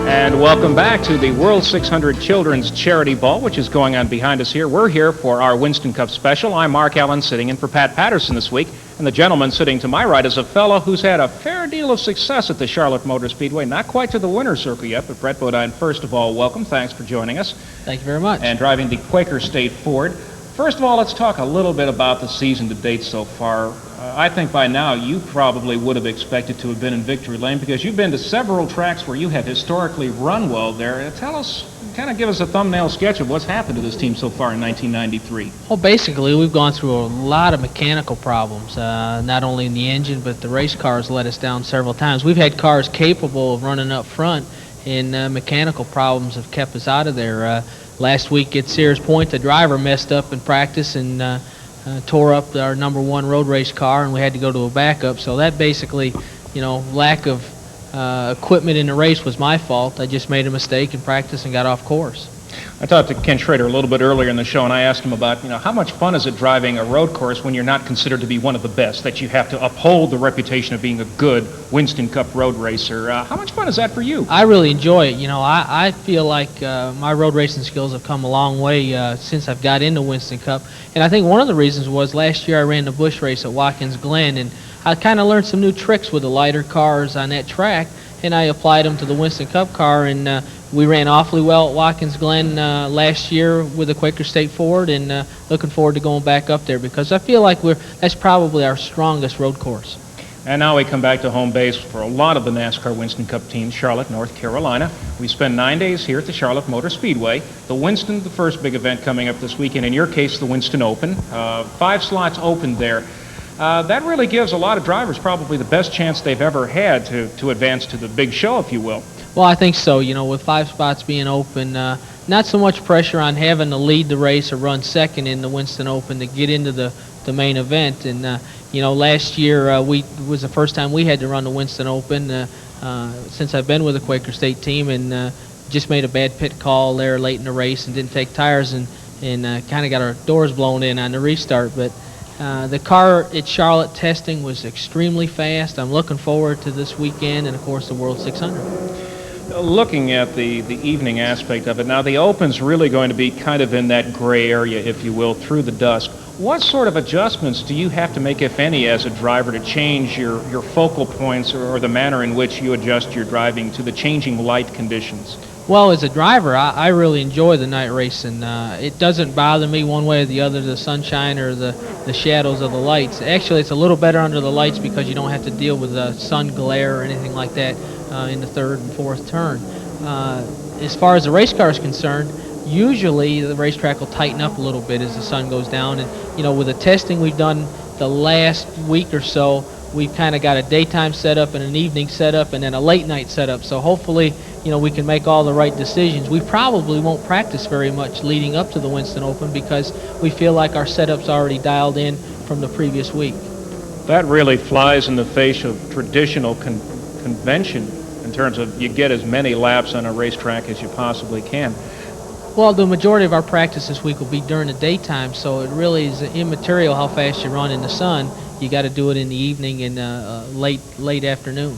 And welcome back to the World 600 Children's Charity Ball, which is going on behind us here. We're here for our Winston Cup special. I'm Mark Allen, sitting in for Pat Patterson this week. And the gentleman sitting to my right is a fellow who's had a fair deal of success at the Charlotte Motor Speedway. Not quite to the winner's circle yet, but Brett Bodine, first of all, welcome. Thanks for joining us. Thank you very much. And driving the Quaker State Ford. First of all, let's talk a little bit about the season to date so far. I think by now you probably would have expected to have been in victory lane because you've been to several tracks where you have historically run well there. Tell us, kind of give us a thumbnail sketch of what's happened to this team so far in 1993. Well, basically, we've gone through a lot of mechanical problems, not only in the engine, but the race cars let us down several times. We've had cars capable of running up front, and mechanical problems have kept us out of there. Last week at Sears Point, the driver messed up in practice and tore up our #1 road race car, and we had to go to a backup. So that basically, lack of equipment in the race was my fault. I just made a mistake in practice and got off course. I talked to Ken Schrader a little bit earlier in the show, and I asked him about, how much fun is it driving a road course when you're not considered to be one of the best, that you have to uphold the reputation of being a good Winston Cup road racer. How much fun is that for you? I really enjoy it. I feel like my road racing skills have come a long way since I've got into Winston Cup. And I think one of the reasons was last year I ran the Busch race at Watkins Glen, and I kind of learned some new tricks with the lighter cars on that track, and I applied them to the Winston Cup car, and we ran awfully well at Watkins Glen last year with the Quaker State Ford, and looking forward to going back up there because I feel like that's probably our strongest road course. And now we come back to home base for a lot of the NASCAR Winston Cup teams, Charlotte, North Carolina. We spend 9 days here at the Charlotte Motor Speedway. The Winston, the first big event coming up this weekend. In your case, the Winston Open. 5 slots open there. That really gives a lot of drivers probably the best chance they've ever had to advance to the big show, if you will. Well, I think so. With 5 spots being open, not so much pressure on having to lead the race or run second in the Winston Open to get into the main event. And, last year was the first time we had to run the Winston Open since I've been with the Quaker State team, and just made a bad pit call there late in the race and didn't take tires and kind of got our doors blown in on the restart. But the car at Charlotte testing was extremely fast. I'm looking forward to this weekend and, of course, the World 600. Looking at the evening aspect of it, now the Open's really going to be kind of in that gray area, if you will, through the dusk. What sort of adjustments do you have to make, if any, as a driver to change your focal points or the manner in which you adjust your driving to the changing light conditions? Well, as a driver, I really enjoy the night racing. It doesn't bother me one way or the other, the sunshine or the shadows of the lights. Actually, it's a little better under the lights because you don't have to deal with the sun glare or anything like that in the third and fourth turn. As far as the race car is concerned, usually the racetrack will tighten up a little bit as the sun goes down. And, with the testing we've done the last week or so, we've kind of got a daytime setup and an evening setup and then a late night setup. So hopefully, we can make all the right decisions. We probably won't practice very much leading up to the Winston Open because we feel like our setup's already dialed in from the previous week. That really flies in the face of traditional convention in terms of you get as many laps on a racetrack as you possibly can. Well, the majority of our practice this week will be during the daytime, so it really is immaterial how fast you run in the sun. You got to do it in the evening and late afternoon.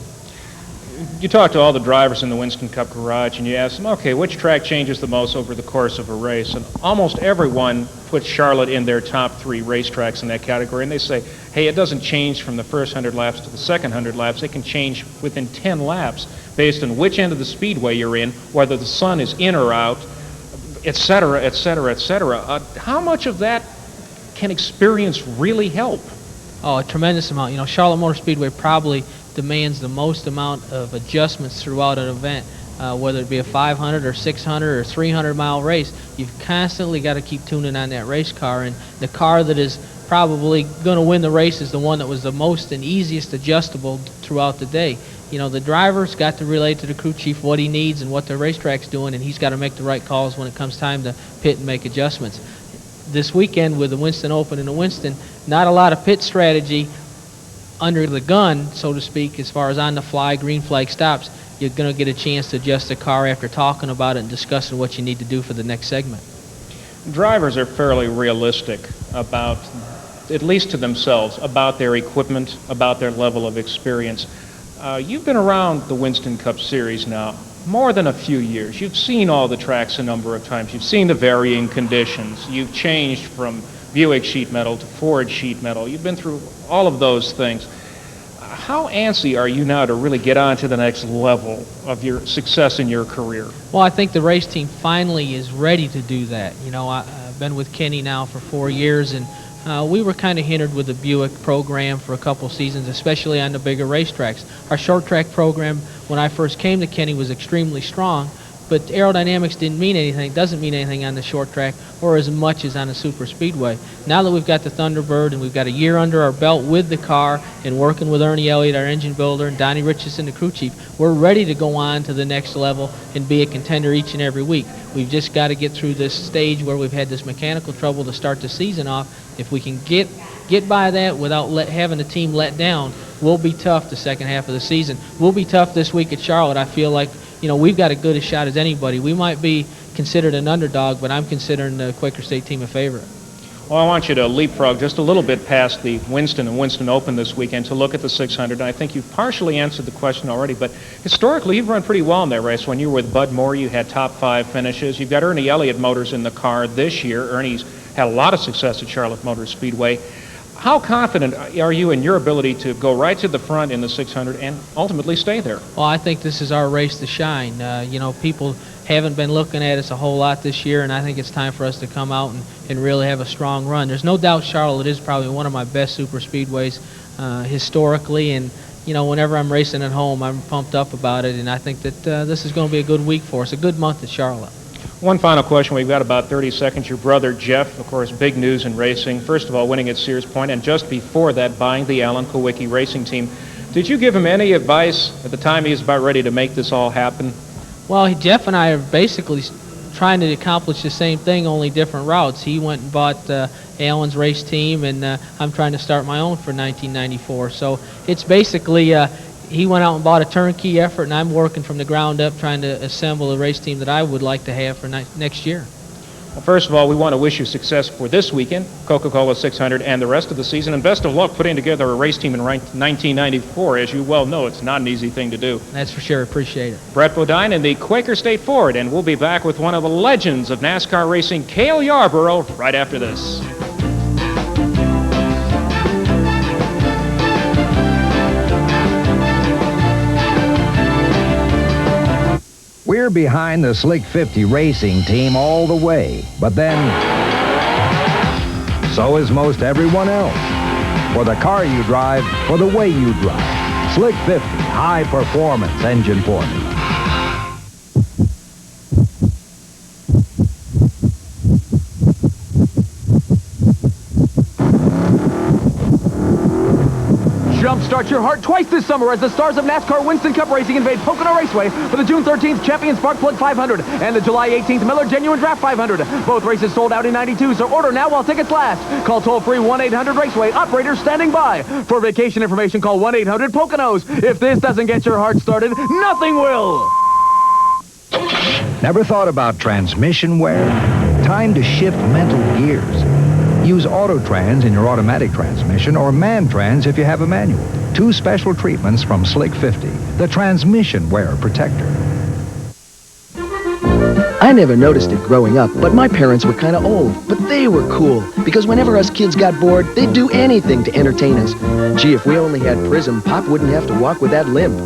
You talk to all the drivers in the Winston Cup garage and you ask them, okay, which track changes the most over the course of a race? And almost everyone puts Charlotte in their top 3 racetracks in that category, and they say, hey, it doesn't change from the first 100 laps to the second 100 laps. It can change within 10 laps based on which end of the speedway you're in, whether the sun is in or out. et cetera, et cetera, et cetera. How much of that can experience really help? Oh, a tremendous amount. You know, Charlotte Motor Speedway probably demands the most amount of adjustments throughout an event, whether it be a 500 or 600 or 300-mile race. You've constantly got to keep tuning on that race car, and the car that is probably going to win the race is the one that was the most and easiest adjustable throughout the day. You know, the driver's got to relate to the crew chief what he needs and what the racetrack's doing, and he's got to make the right calls when it comes time to pit and make adjustments. This weekend with the Winston Open in the Winston, not a lot of pit strategy under the gun, so to speak, as far as on the fly, green flag stops. You're going to get a chance to adjust the car after talking about it and discussing what you need to do for the next segment. Drivers are fairly realistic about, at least to themselves, about their equipment, about their level of experience. You've been around the Winston Cup Series now more than a few years. You've seen all the tracks a number of times. You've seen the varying conditions. You've changed from Buick sheet metal to Ford sheet metal. You've been through all of those things. How antsy are you now to really get on to the next level of your success in your career? Well, I think the race team finally is ready to do that. You know, I've been with Kenny now for 4 years, and we were kind of hindered with the Buick program for a couple seasons, especially on the bigger racetracks. Our short track program, when I first came to Kenny, was extremely strong, but aerodynamics didn't mean anything, doesn't mean anything on the short track or as much as on a super speedway. Now that we've got the Thunderbird and we've got a year under our belt with the car and working with Ernie Elliott, our engine builder, and Donnie Richardson, the crew chief, we're ready to go on to the next level and be a contender each and every week. We've just got to get through this stage where we've had this mechanical trouble to start the season off. If we can get by that without having the team let down, we'll be tough the second half of the season. We'll be tough this week at Charlotte. I feel like, you know, we've got as good a shot as anybody. We might be considered an underdog, but I'm considering the Quaker State team a favorite. Well, I want you to leapfrog just a little bit past the Winston and Winston Open this weekend to look at the 600. And I think you've partially answered the question already, but historically you've run pretty well in that race. When you were with Bud Moore, you had top 5 finishes. You've got Ernie Elliott Motors in the car this year. Ernie's had a lot of success at Charlotte Motor Speedway. How confident are you in your ability to go right to the front in the 600 and ultimately stay there? Well, I think this is our race to shine. You know, people haven't been looking at us a whole lot this year, and I think it's time for us to come out and really have a strong run. There's no doubt Charlotte is probably one of my best super speedways historically, and you know, whenever I'm racing at home, I'm pumped up about it, and I think that this is going to be a good week for us, a good month at Charlotte. One final question. We've got about 30 seconds. Your brother, Jeff, of course, big news in racing. First of all, winning at Sears Point, and just before that, buying the Alan Kowicki racing team. Did you give him any advice at the time he was about ready to make this all happen? Well, Jeff and I are basically trying to accomplish the same thing, only different routes. He went and bought Alan's race team, and I'm trying to start my own for 1994. So it's basically... he went out and bought a turnkey effort, and I'm working from the ground up trying to assemble a race team that I would like to have for next year. Well, first of all, we want to wish you success for this weekend, Coca-Cola 600, and the rest of the season, and best of luck putting together a race team in 1994. As you well know, it's not an easy thing to do. That's for sure. Appreciate it. Brett Bodine and the Quaker State Ford, and we'll be back with one of the legends of NASCAR racing, Cale Yarborough, right after this. We're behind the Slick 50 racing team all the way, but then so is most everyone else. For the car you drive, for the way you drive. Slick 50, high performance engine formula. Jumpstart your heart twice this summer as the stars of NASCAR Winston Cup Racing invade Pocono Raceway for the June 13th Champion Spark Plug 500 and the July 18th Miller Genuine Draft 500. Both races sold out in 92, so order now while tickets last. Call toll-free 1-800-RACEWAY. Operators standing by. For vacation information, call 1-800-POCONOS. If this doesn't get your heart started, nothing will. Never thought about transmission wear? Time to shift mental gears. Use Autotrans in your automatic transmission or Man-Trans if you have a manual. 2 special treatments from Slick 50, the transmission wear protector. I never noticed it growing up, but my parents were kind of old. But they were cool, because whenever us kids got bored, they'd do anything to entertain us. Gee, if we only had Prism, Pop wouldn't have to walk with that limp.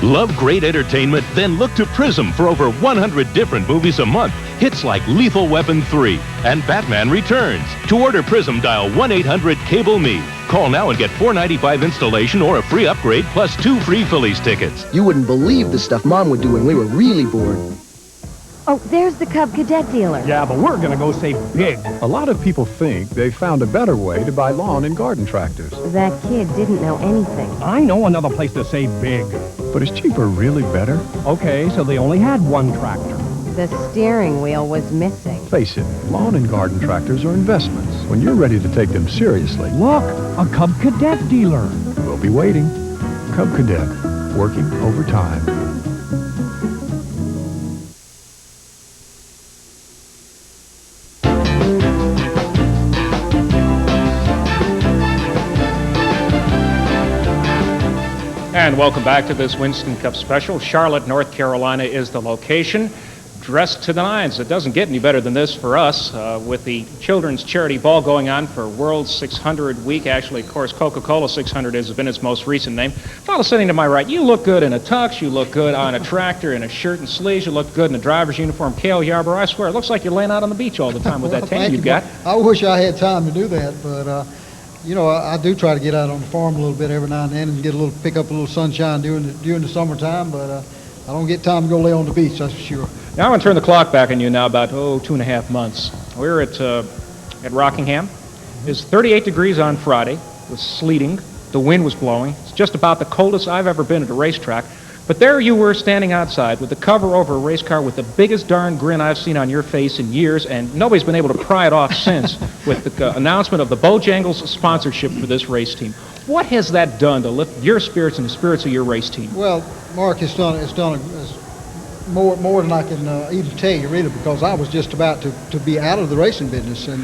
Love great entertainment? Then look to Prism for over 100 different movies a month. Hits like Lethal Weapon 3 and Batman Returns. To order Prism, dial 1-800-CABLE-ME. Call now and get $4.95 installation or a free upgrade plus 2 free Phillies tickets. You wouldn't believe the stuff Mom would do when we were really bored. Oh, there's the Cub Cadet dealer. Yeah, but we're going to go save big. A lot of people think they found a better way to buy lawn and garden tractors. That kid didn't know anything. I know another place to save big. But is cheaper really better? Okay, so they only had one tractor. The steering wheel was missing. Face it, lawn and garden tractors are investments when you're ready to take them seriously. Look, a Cub Cadet dealer. We'll be waiting. Cub Cadet, working overtime. And welcome back to this Winston Cup special. Charlotte, North Carolina is the location. Dressed to the nines. It doesn't get any better than this for us with the Children's Charity Ball going on for World 600 Week. Actually, of course, Coca-Cola 600 has been its most recent name. Fellow sitting to my right, you look good in a tux. You look good on a tractor in a shirt and sleeves. You look good in a driver's uniform. Cale, Yarborough, I swear, it looks like you're laying out on the beach all the time with that tan you've got. I wish I had time to do that, but you know, I do try to get out on the farm a little bit every now and then and pick up a little sunshine during the summertime, but I don't get time to go lay on the beach, that's for sure. Now I'm going to turn the clock back on you now about, 2.5 months. We're at Rockingham. It's 38 degrees on Friday. It was sleeting. The wind was blowing. It's just about the coldest I've ever been at a racetrack. But there you were standing outside with the cover over a race car with the biggest darn grin I've seen on your face in years, and nobody's been able to pry it off since with the announcement of the Bojangles sponsorship for this race team. What has that done to lift your spirits and the spirits of your race team? Well, Mark, it's done more than I can even tell you, really, because I was just about to be out of the racing business. And,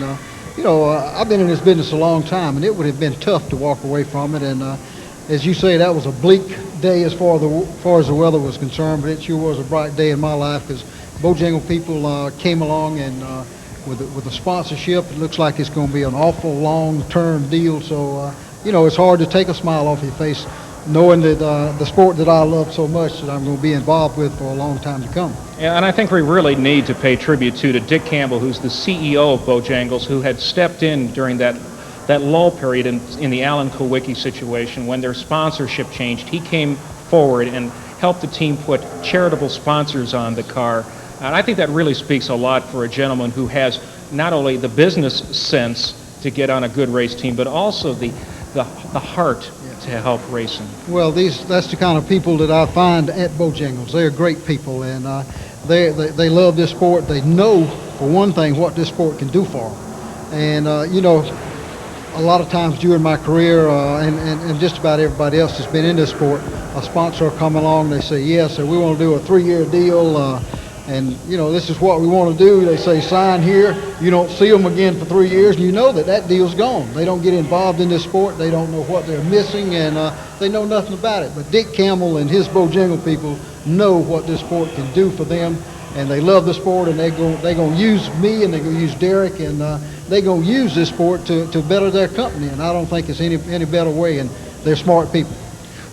you know, I've been in this business a long time, and it would have been tough to walk away from it. And as you say, that was a bleak day as far as the weather was concerned, but it sure was a bright day in my life because Bojangle people came along and with the sponsorship, it looks like it's going to be an awful long-term deal. So, you know, it's hard to take a smile off your face knowing that the sport that I love so much that I'm going to be involved with for a long time to come. Yeah, and I think we really need to pay tribute to Dick Campbell, who's the CEO of Bojangles, who had stepped in during that lull period in the Alan Kowicki situation when their sponsorship changed. He came forward and helped the team put charitable sponsors on the car. And I think that really speaks a lot for a gentleman who has not only the business sense to get on a good race team, but also the heart to help racing. Well, that's the kind of people that I find at Bojangles. They're great people, and they love this sport. They know, for one thing, what this sport can do for them. And, you know, a lot of times during my career, and just about everybody else that's been in this sport, a sponsor will come along, they say, yes, we want to do a 3-year deal, and, you know, this is what we want to do. They say, sign here. You don't see them again for 3 years, and you know that deal's gone. They don't get involved in this sport. They don't know what they're missing, and they know nothing about it. But Dick Campbell and his Bojangle people know what this sport can do for them, and they love the sport, and they're going to use me, and they're going to use Derek, and they're going to use this sport to better their company, and I don't think it's any better way, and they're smart people.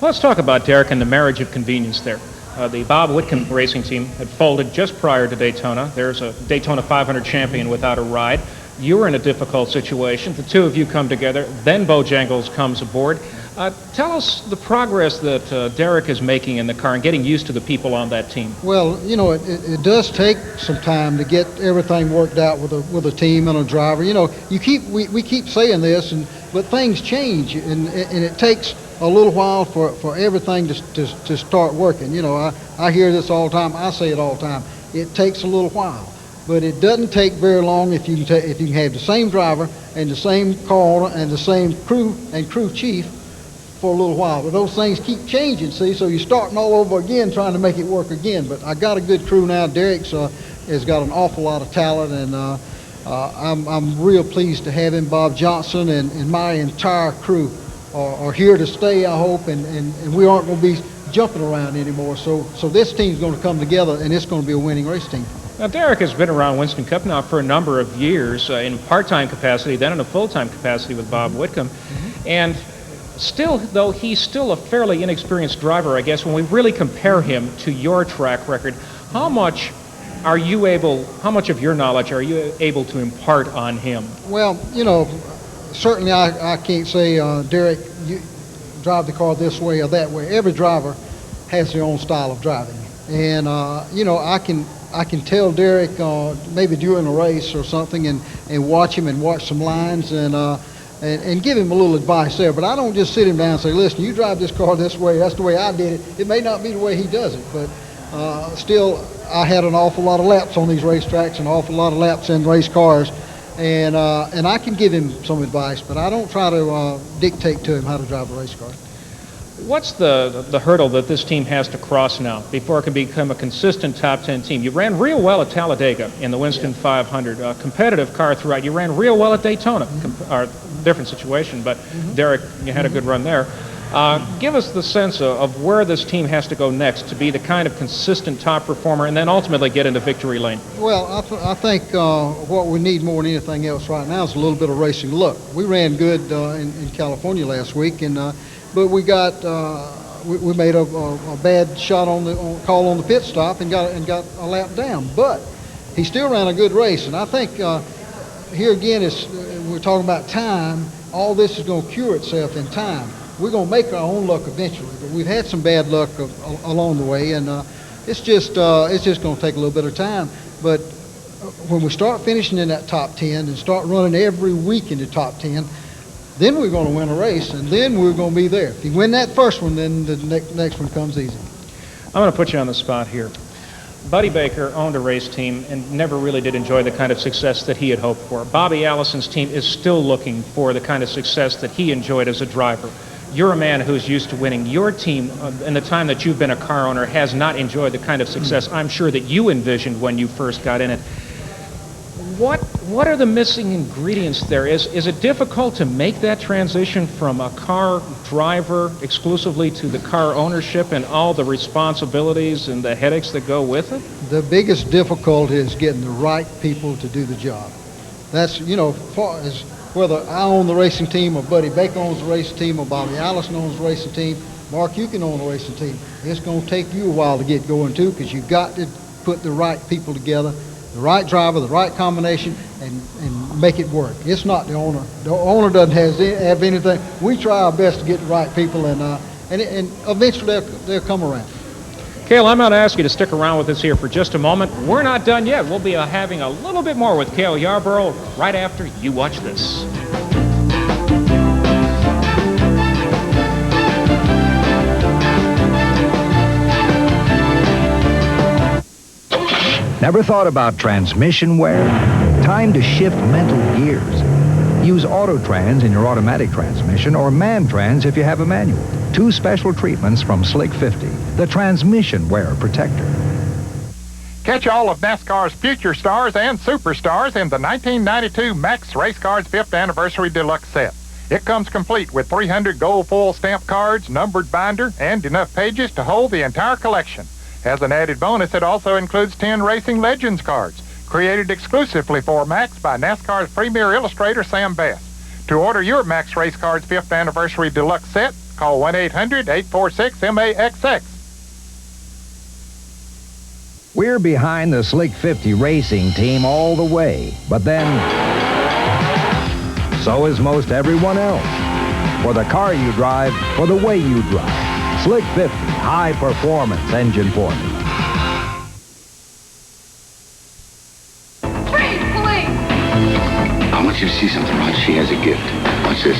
Well, let's talk about Derek and the marriage of convenience there. The Bob Whitcomb racing team had folded just prior to Daytona. There's a Daytona 500 champion without a ride. You were in a difficult situation. The two of you come together. Then Bojangles comes aboard. Tell us the progress that Derek is making in the car and getting used to the people on that team. Well, you know, it does take some time to get everything worked out with a team and a driver. You know, we keep saying this, but things change, and it takes a little while for everything to start working. You know, I hear this all the time. I say it all the time. It takes a little while, but it doesn't take very long if you can have the same driver and the same car and the same crew and crew chief for a little while. But those things keep changing, see, so you're starting all over again trying to make it work again. But I got a good crew now. Derek's has got an awful lot of talent, and I'm real pleased to have him. Bob Johnson and my entire crew are here to stay, I hope, and we aren't going to be jumping around anymore. So this team's going to come together, and it's going to be a winning race team. Now, Derek has been around Winston Cup now for a number of years in part-time capacity, then in a full-time capacity with Bob Whitcomb. Mm-hmm. And Still, though, he's still a fairly inexperienced driver, I guess, when we really compare him to your track record. How much of your knowledge are you able to impart on him? Well, certainly I can't say, Derek, you drive the car this way or that way. Every driver has their own style of driving. And, I can tell Derek maybe during a race or something and watch him and watch some lines and give him a little advice there. But I don't just sit him down and say, listen, you drive this car this way. That's the way I did it. It may not be the way he does it, but still, I had an awful lot of laps on these racetracks, an awful lot of laps in race cars, and I can give him some advice, but I don't try to dictate to him how to drive a race car. What's the hurdle that this team has to cross now before it can become a consistent top 10 team? You ran real well at Talladega in the Winston 500, a competitive car throughout. You ran real well at Daytona, different situation, but Derek, you had a good run there. Give us the sense of where this team has to go next to be the kind of consistent top performer and then ultimately get into victory lane. Well, I think what we need more than anything else right now is a little bit of racing luck. We ran good in California last week, but we got we made a bad shot on the call on the pit stop and got a lap down. But he still ran a good race, and I think here again we're talking about time. All this is going to cure itself in time. We're going to make our own luck eventually, but we've had some bad luck along the way, and it's just going to take a little bit of time. But when we start finishing in that top 10 and start running every week in the top 10, then we're going to win a race, and then we're going to be there. If you win that first one, then the next one comes easy. I'm going to put you on the spot here. Buddy Baker owned a race team and never really did enjoy the kind of success that he had hoped for. Bobby Allison's team is still looking for the kind of success that he enjoyed as a driver. You're a man who's used to winning. Your team, in the time that you've been a car owner, has not enjoyed the kind of success I'm sure that you envisioned when you first got in it. What are the missing ingredients there? Is it difficult to make that transition from a car driver exclusively to the car ownership and all the responsibilities and the headaches that go with it? The biggest difficulty is getting the right people to do the job. That's, far as whether I own the racing team or Buddy Baker owns the racing team or Bobby Allison owns the racing team, Mark, you can own the racing team. It's going to take you a while to get going too, because you've got to put the right people together, the right driver, the right combination, and make it work. It's not the owner. The owner doesn't have anything. We try our best to get the right people, and eventually they'll come around. Cale, I'm going to ask you to stick around with us here for just a moment. We're not done yet. We'll be having a little bit more with Cale Yarborough right after you watch this. Never thought about transmission wear? Time to shift mental gears. Use Autotrans in your automatic transmission or Man-Trans if you have a manual. 2 special treatments from Slick 50, the transmission wear protector. Catch all of NASCAR's future stars and superstars in the 1992 Max Race Cards 5th Anniversary Deluxe Set. It comes complete with 300 gold foil stamp cards, numbered binder, and enough pages to hold the entire collection. As an added bonus, it also includes 10 Racing Legends cards, created exclusively for Max by NASCAR's premier illustrator, Sam Bass. To order your Max Race Cards 5th Anniversary Deluxe Set, call 1-800-846-MAXX. We're behind the Slick 50 racing team all the way, but then so is most everyone else. For the car you drive, for the way you drive. Slick 50, high performance engine formula. I want you to see something, Rod. She has a gift. Watch this.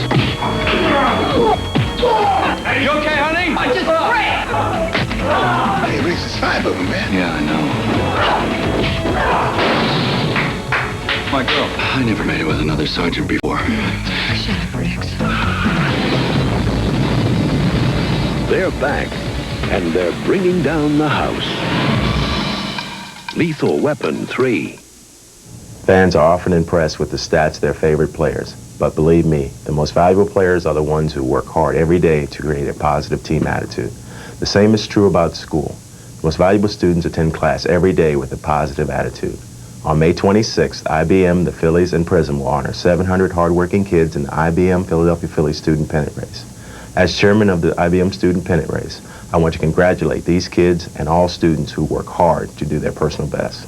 Hey, you okay, honey? I just ran! Hey, Riggs, there's 5 of them, man. Yeah, I know. My girl. I never made it with another sergeant before. Shut up, Riggs. They're back, and they're bringing down the house. Lethal Weapon 3. Fans are often impressed with the stats of their favorite players, but believe me, the most valuable players are the ones who work hard every day to create a positive team attitude. The same is true about school. The most valuable students attend class every day with a positive attitude. On May 26th, IBM, the Phillies, and Prism will honor 700 hardworking kids in the IBM Philadelphia Phillies student pennant race. As chairman of the IBM Student Pennant Race, I want to congratulate these kids and all students who work hard to do their personal best.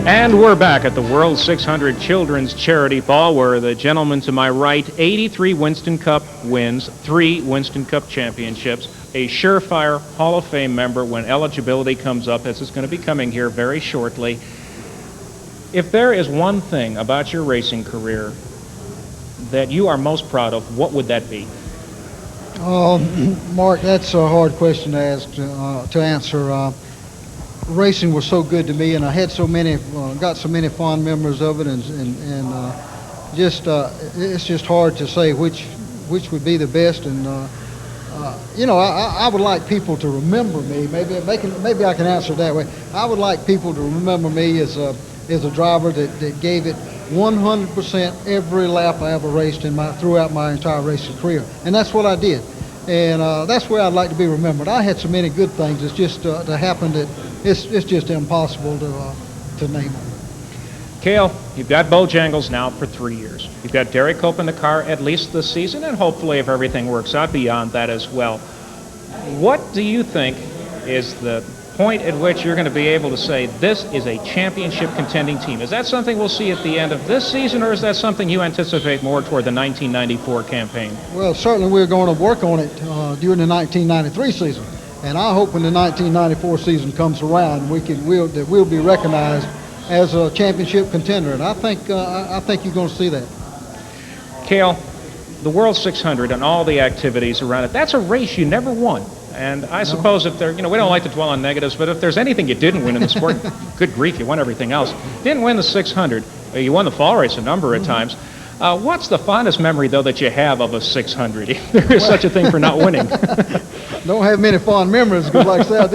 And we're back at the World 600 Children's Charity Ball, where the gentleman to my right, 83 Winston Cup wins, 3 Winston Cup championships, a surefire Hall of Fame member when eligibility comes up, as it's going to be coming here very shortly. If there is one thing about your racing career that you are most proud of, what would that be? Mark, that's a hard question to ask, to answer. Racing was so good to me, and I had so many, got so many fond memories of it, and it's just hard to say which would be the best. And you know, I would like people to remember me. Maybe I can answer it that way. I would like people to remember me as a driver that gave it 100% every lap I ever raced throughout my entire racing career, and that's what I did. And that's where I'd like to be remembered. I had so many good things. It's just to happen that it's just impossible to name them. Cale, you've got Bojangles now for 3 years. You've got Derek Cope in the car at least this season, and hopefully, if everything works out, beyond that as well. What do you think is the point at which you're going to be able to say this is a championship contending team? Is that something we'll see at the end of this season, or is that something you anticipate more toward the 1994 campaign? Well, certainly we're going to work on it during the 1993 season, and I hope when the 1994 season comes around, we'll be recognized as a championship contender, and I think you're going to see that. Cale, the World 600 and all the activities around it, that's a race you never won. And I suppose if there, we don't like to dwell on negatives, but if there's anything you didn't win in the sport, good grief, you won everything else. Didn't win the 600. You won the fall race a number of times. What's the fondest memory, though, that you have of a 600? There is such a thing for not winning. Don't have many fond memories, because like I said,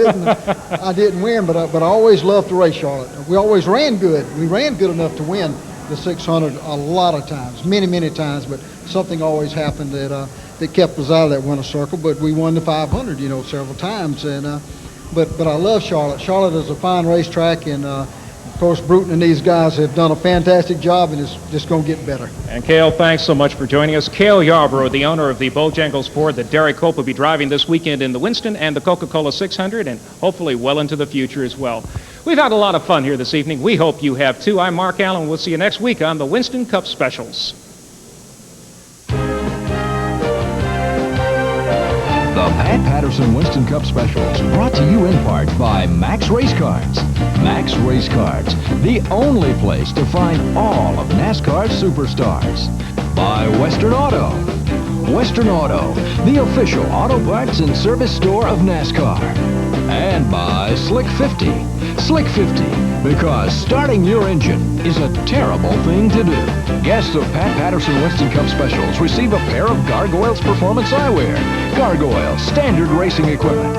I didn't win, but I always loved to race Charlotte. We always ran good. We ran good enough to win the 600 a lot of times, many times, but something always happened that kept us out of that winner circle. But we won the 500, several times. And but I love Charlotte. Charlotte is a fine racetrack, and of course Bruton and these guys have done a fantastic job, and it's just going to get better. And Cale, thanks so much for joining us. Cale Yarborough, the owner of the Bojangles Ford that Derek Cope will be driving this weekend in the Winston and the Coca-Cola 600, and hopefully well into the future as well. We've had a lot of fun here this evening. We hope you have too. I'm Mark Allen. We'll see you next week on the Winston Cup Specials. The Pat Patterson Winston Cup Specials, brought to you in part by Max Race Cards. Max Race Cards, the only place to find all of NASCAR's superstars. By Western Auto. Western Auto, the official auto parts and service store of NASCAR. And by Slick 50. Slick 50, because starting your engine is a terrible thing to do. Guests of Pat Patterson Winston Cup Specials receive a pair of Gargoyles Performance Eyewear. Gargoyles, standard racing equipment.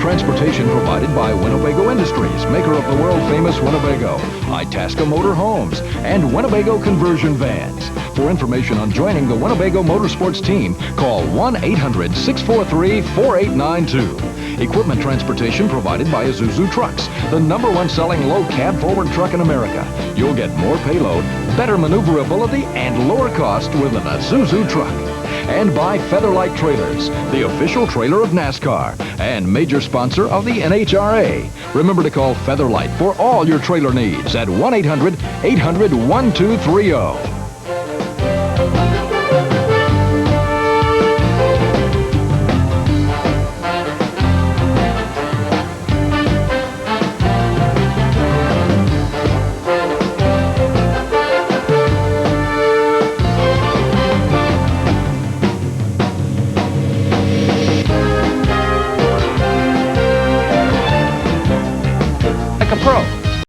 Transportation provided by Winnebago Industries, maker of the world-famous Winnebago, Itasca Motor Homes, and Winnebago Conversion Vans. For information on joining the Winnebago Motorsports team, call 1-800-643-4892. Equipment transportation provided by Isuzu Trucks, the #1 selling low cab forward truck in America. You'll get more payload, better maneuverability, and lower cost with an Isuzu truck. And by Featherlight Trailers, the official trailer of NASCAR and major sponsor of the NHRA. Remember to call Featherlight for all your trailer needs at 1-800-800-1230.